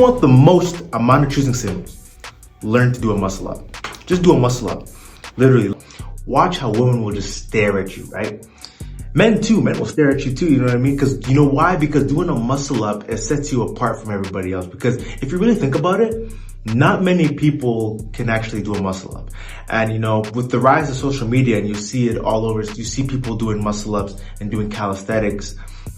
Want the most amount of choosing signals, learn to do a muscle up. Just do a muscle up. Literally. Watch how women will just stare at you, right? Men will stare at you too, you know what I mean? Because you know why? Because doing a muscle up, it sets you apart from everybody else. Because if you really think about it, not many people can actually do a muscle up. And you know, with the rise of social media, and you see it all over, you see people doing muscle ups and doing calisthenics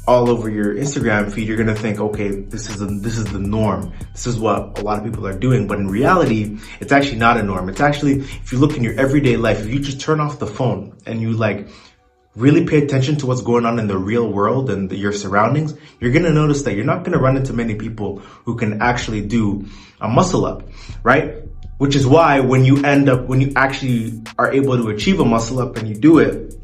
all over your Instagram feed, you're gonna think, okay, this is the norm. This is what a lot of people are doing. But in reality, it's actually not a norm. It's actually, if you look in your everyday life, if you just turn off the phone and you like really pay attention to what's going on in the real world and your surroundings, you're gonna notice that you're not gonna run into many people who can actually do a muscle up, right? Which is why when you actually are able to achieve a muscle up and you do it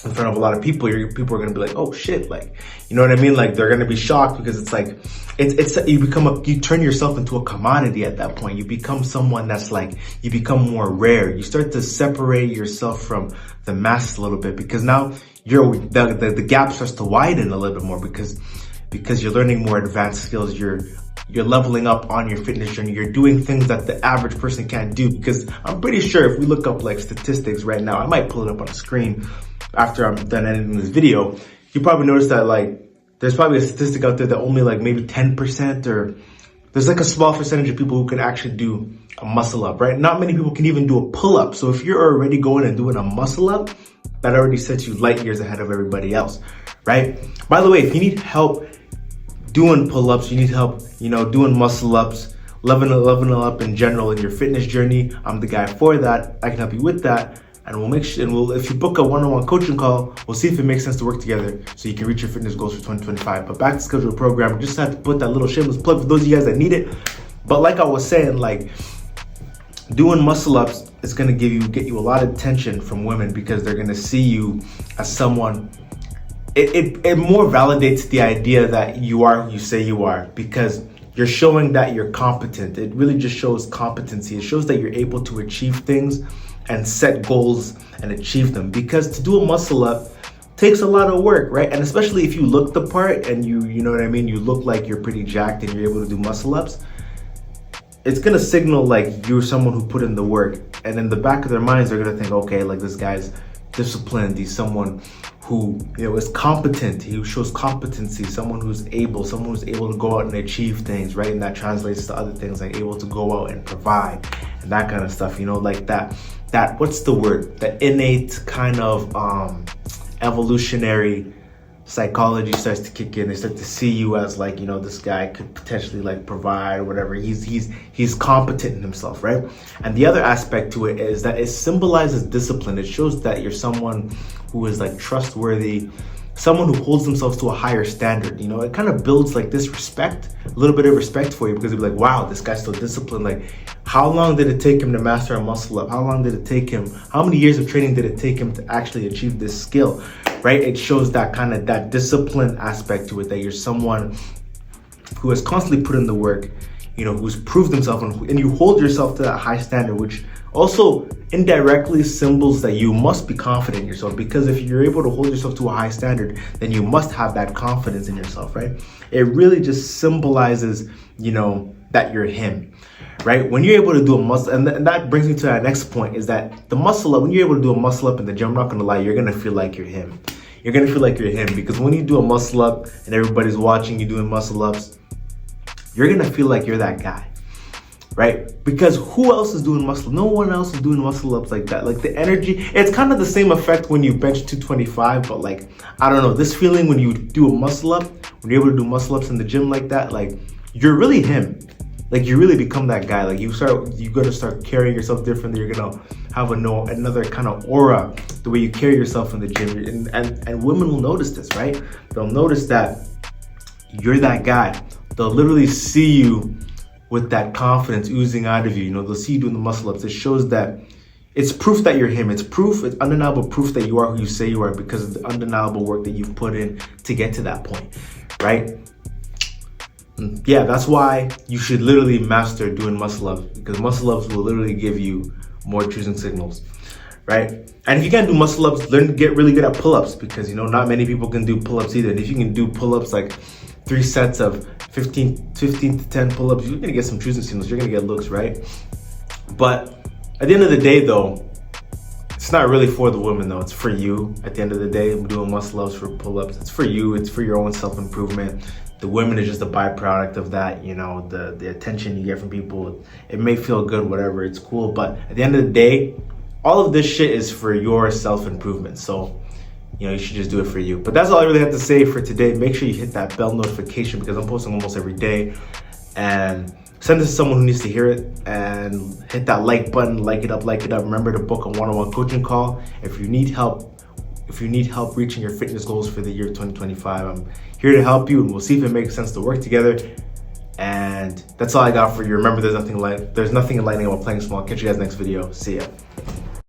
in front of a lot of people, people are gonna be like, oh shit, like, you know what I mean? Like, they're gonna be shocked because it's like, you turn yourself into a commodity at that point. You become someone that's like, you become more rare. You start to separate yourself from the masses a little bit, because now the gap starts to widen a little bit more because you're learning more advanced skills. You're leveling up on your fitness journey. You're doing things that the average person can't do, because I'm pretty sure if we look up like statistics right now, I might pull it up on the screen after I'm done editing this video, you probably notice that like, there's probably a statistic out there that only like maybe 10% or there's like a small percentage of people who can actually do a muscle up, right? Not many people can even do a pull up. So if you're already going and doing a muscle up, that already sets you light years ahead of everybody else, right? By the way, if you need help doing pull-ups, you need help, you know, doing muscle ups, leveling up in general in your fitness journey, I'm the guy for that. I can help you with that. And if you book a one-on-one coaching call, we'll see if it makes sense to work together so you can reach your fitness goals for 2025. But back to schedule program, we just had to put that little shameless plug for those of you guys that need it. But like I was saying, like, doing muscle ups is gonna get you a lot of attention from women, because they're gonna see you as someone. It more validates the idea that you are who you say you are, because you're showing that you're competent. It really just shows competency. It shows that you're able to achieve things and set goals and achieve them, because to do a muscle up takes a lot of work, right? And especially if you look the part and you know what I mean, you look like you're pretty jacked and you're able to do muscle ups, it's gonna signal like you're someone who put in the work. And in the back of their minds, they're gonna think, okay, like this guy's disciplined, he's someone who, you know, is competent, he shows competency, someone who's able to go out and achieve things, right? And that translates to other things like able to go out and provide and that kind of stuff, you know, like that what's the word? The innate kind of evolutionary psychology starts to kick in. They start to see you as like, you know, this guy could potentially like provide or whatever. He's competent in himself, right? And the other aspect to it is that it symbolizes discipline. It shows that you're someone who is like trustworthy, someone who holds themselves to a higher standard. You know, it kind of builds like this respect, a little bit of respect for you, because you're like, wow, this guy's so disciplined. Like, how long did it take him to master a muscle up? How long did it take him? How many years of training did it take him to actually achieve this skill, right? It shows that kind of that discipline aspect to it, that you're someone who has constantly put in the work, you know, who's proved himself, and you hold yourself to that high standard, which also indirectly symbols that you must be confident in yourself, because if you're able to hold yourself to a high standard, then you must have that confidence in yourself, right? It really just symbolizes, you know, that you're him, right? When you're able to do a muscle, and that brings me to our next point, is that the muscle up, when you're able to do a muscle up in the gym, I'm not gonna lie, you're gonna feel like you're him. You're gonna feel like you're him, because when you do a muscle up and everybody's watching you doing muscle ups, you're gonna feel like you're that guy, right? Because who else is doing muscle? No one else is doing muscle ups like that. Like the energy, it's kind of the same effect when you bench 225, but like, I don't know, this feeling when you do a muscle up, when you're able to do muscle ups in the gym like that, like you're really him. Like you really become that guy. Like you're gonna start carrying yourself differently. You're gonna have another kind of aura, the way you carry yourself in the gym. And women will notice this, right? They'll notice that you're that guy. They'll literally see you with that confidence oozing out of you. You know, they'll see you doing the muscle ups. It shows that it's proof that you're him. It's undeniable proof that you are who you say you are, because of the undeniable work that you've put in to get to that point, right? Yeah, that's why you should literally master doing muscle ups, because muscle ups will literally give you more choosing signals, right? And if you can't do muscle ups, learn to get really good at pull-ups, because, you know, not many people can do pull-ups either. And if you can do pull-ups like 3 sets of 15 to 10 pull-ups, you're gonna get some choosing signals, you're gonna get looks, right? But at the end of the day though, it's not really for the women though, it's for you. At the end of the day, I'm doing muscle ups for pull-ups. It's for you, it's for your own self-improvement. The women is just a byproduct of that, you know, the attention you get from people. It may feel good, whatever, it's cool, but at the end of the day, all of this shit is for your self-improvement. So, you know, you should just do it for you. But that's all I really have to say for today. Make sure you hit that bell notification because I'm posting almost every day. And send this to someone who needs to hear it. And hit that like button, like it up, like it up. Remember to book a one-on-one coaching call. If you need help reaching your fitness goals for the year 2025, I'm here to help you and we'll see if it makes sense to work together. And that's all I got for you. Remember, there's nothing enlightening about playing small. Catch you guys next video. See ya.